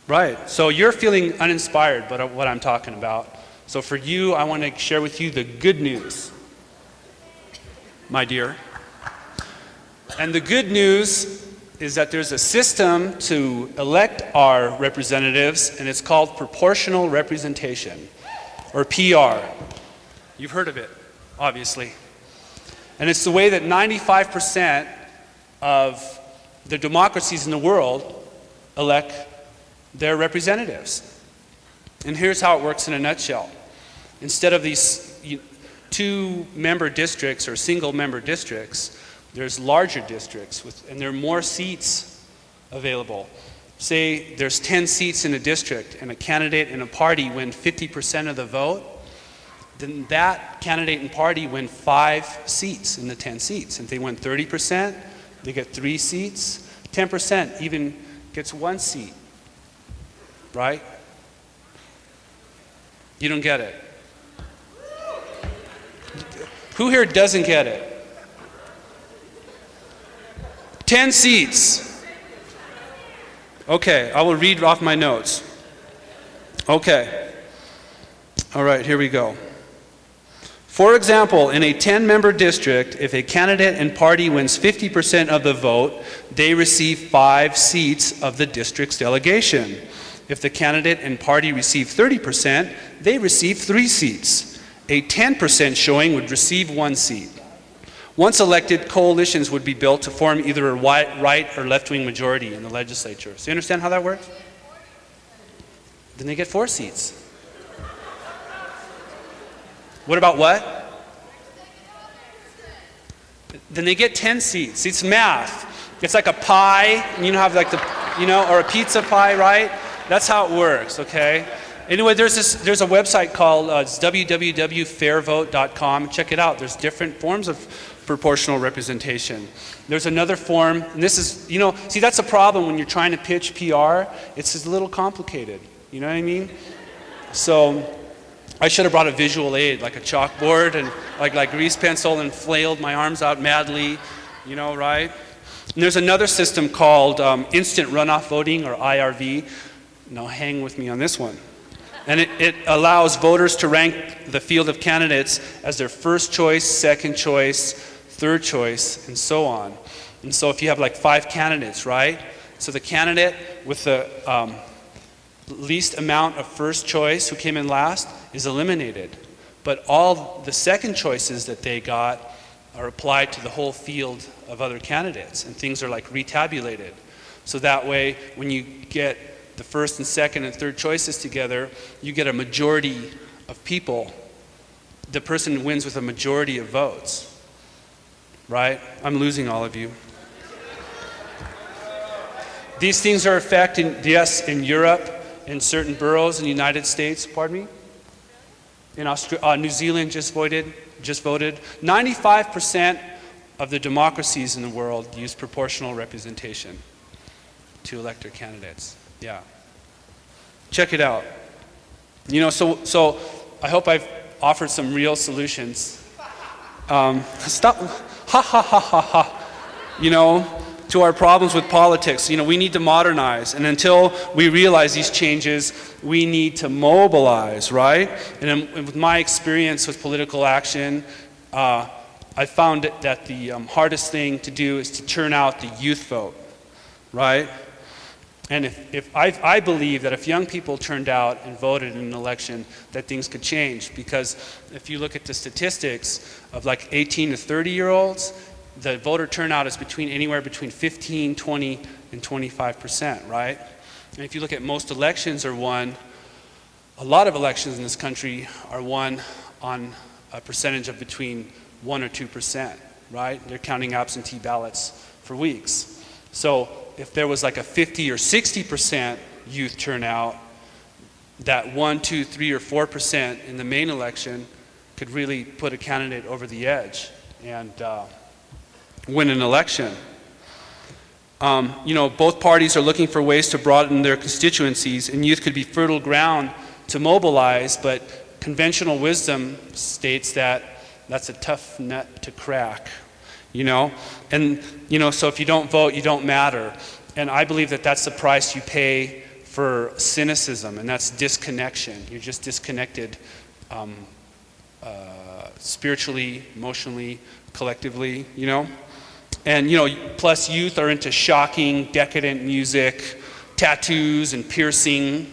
Right. So you're feeling uninspired by what I'm talking about. So for you, I want to share with you the good news, my dear. And the good news is that there's a system to elect our representatives, and it's called proportional representation, or PR. You've heard of it, obviously. And it's the way that 95% of the democracies in the world elect their representatives. And here's how it works in a nutshell. Instead of these two-member districts or single-member districts, there's larger districts, and there are more seats available. Say there's 10 seats in a district, and a candidate and a party win 50% of the vote, then that candidate and party win 5 seats in the 10 seats. If they win 30%, they get 3 seats. 10% even gets 1 seat, right? You don't get it. Who here doesn't get it? 10 seats. Okay, I will read off my notes. Okay. All right, here we go. For example, in a 10-member district, if a candidate and party wins 50% of the vote, they receive 5 seats of the district's delegation. If the candidate and party receive 30%, they receive 3 seats. A 10% showing would receive 1 seat. Once elected, coalitions would be built to form either a right or left-wing majority in the legislature. So you understand how that works? Then they get 4 seats. What about what? Then they get 10 seats. It's math. It's like a pie, and you know, have like the, or a pizza pie, right? That's how it works, okay? Anyway, there's a website called www.fairvote.com. Check it out. There's different forms of proportional representation. There's another form, and this is, see, that's a problem when you're trying to pitch PR. It's a little complicated. You know what I mean? So I should have brought a visual aid, like a chalkboard and like grease pencil, and flailed my arms out madly, right? And there's another system called instant runoff voting, or IRV. Now hang with me on this one. And it allows voters to rank the field of candidates as their first choice, second choice, third choice, and so on. And so if you have like 5 candidates, right? So the candidate with the least amount of first choice, who came in last, is eliminated. But all the second choices that they got are applied to the whole field of other candidates, and things are like retabulated. So that way, when you get the first and second and third choices together, you get a majority of people. The person wins with a majority of votes, right? I'm losing all of you. These things are affecting, yes, in Europe, in certain boroughs in the United States, pardon me? In New Zealand just voted. 95% of the democracies in the world use proportional representation to elect their candidates. Yeah. Check it out. So I hope I've offered some real solutions. Stop, ha ha ha ha ha, to our problems with politics. We need to modernize, and until we realize these changes, we need to mobilize, right? And with my experience with political action, I found that the hardest thing to do is to turn out the youth vote, right? And if I believe that if young people turned out and voted in an election, that things could change. Because if you look at the statistics of like 18 to 30-year-olds, the voter turnout is anywhere between 15, 20, and 25%, right? And if you look at most elections are won, a lot of elections in this country are won on a percentage of between 1 or 2%, right? They're counting absentee ballots for weeks. So if there was like a 50 or 60% youth turnout, that 1, 2, 3, or 4% in the main election could really put a candidate over the edge and win an election. Both parties are looking for ways to broaden their constituencies, and youth could be fertile ground to mobilize, but conventional wisdom states that that's a tough nut to crack. And so if you don't vote, you don't matter. And I believe that that's the price you pay for cynicism, and that's disconnection. You're just disconnected spiritually, emotionally, collectively, you know? And, you know, plus youth are into shocking, decadent music, tattoos and piercing.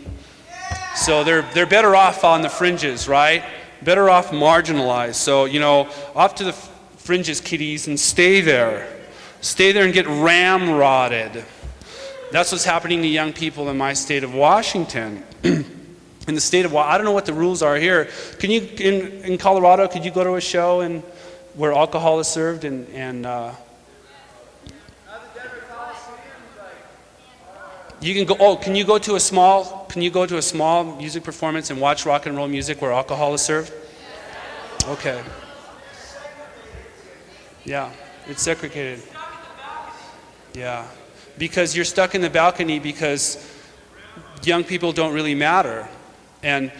So they're better off on the fringes, right? Better off marginalized. So, you know, off to the fringes, kiddies, and stay there. Stay there and get ramrodded. That's what's happening to young people in my state of Washington. In the state of I don't know what the rules are here. Can you, in Colorado, could you go to a show where alcohol is served and you can go. Oh, can you go to a small music performance and watch rock and roll music where alcohol is served? Okay. Yeah, it's segregated. Yeah, because you're stuck in the balcony because young people don't really matter, and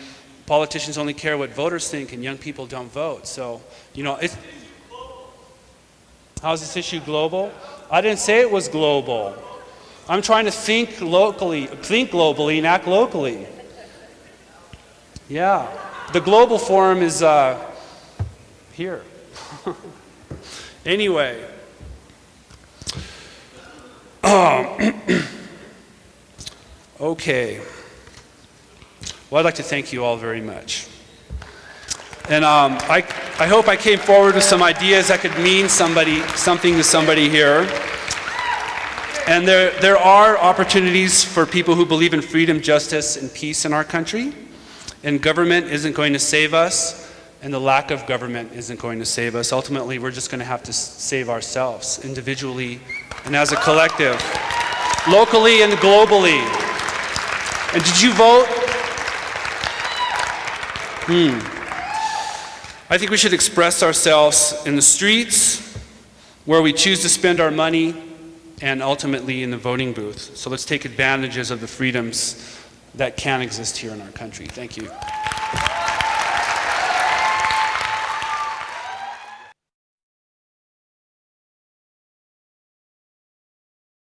politicians only care what voters think, and young people don't vote. So, you know, how's this issue global? I didn't say it was global. I'm trying to think globally, and act locally. Yeah, the global forum is here. Anyway, okay. Well, I'd like to thank you all very much. And I hope I came forward with some ideas that could mean something to somebody here. And there are opportunities for people who believe in freedom, justice, and peace in our country. And government isn't going to save us, and the lack of government isn't going to save us. Ultimately, we're just going to have to save ourselves, individually and as a collective, locally and globally. And did you vote? I think we should express ourselves in the streets, where we choose to spend our money, and ultimately in the voting booth. So let's take advantages of the freedoms that can exist here in our country. Thank you.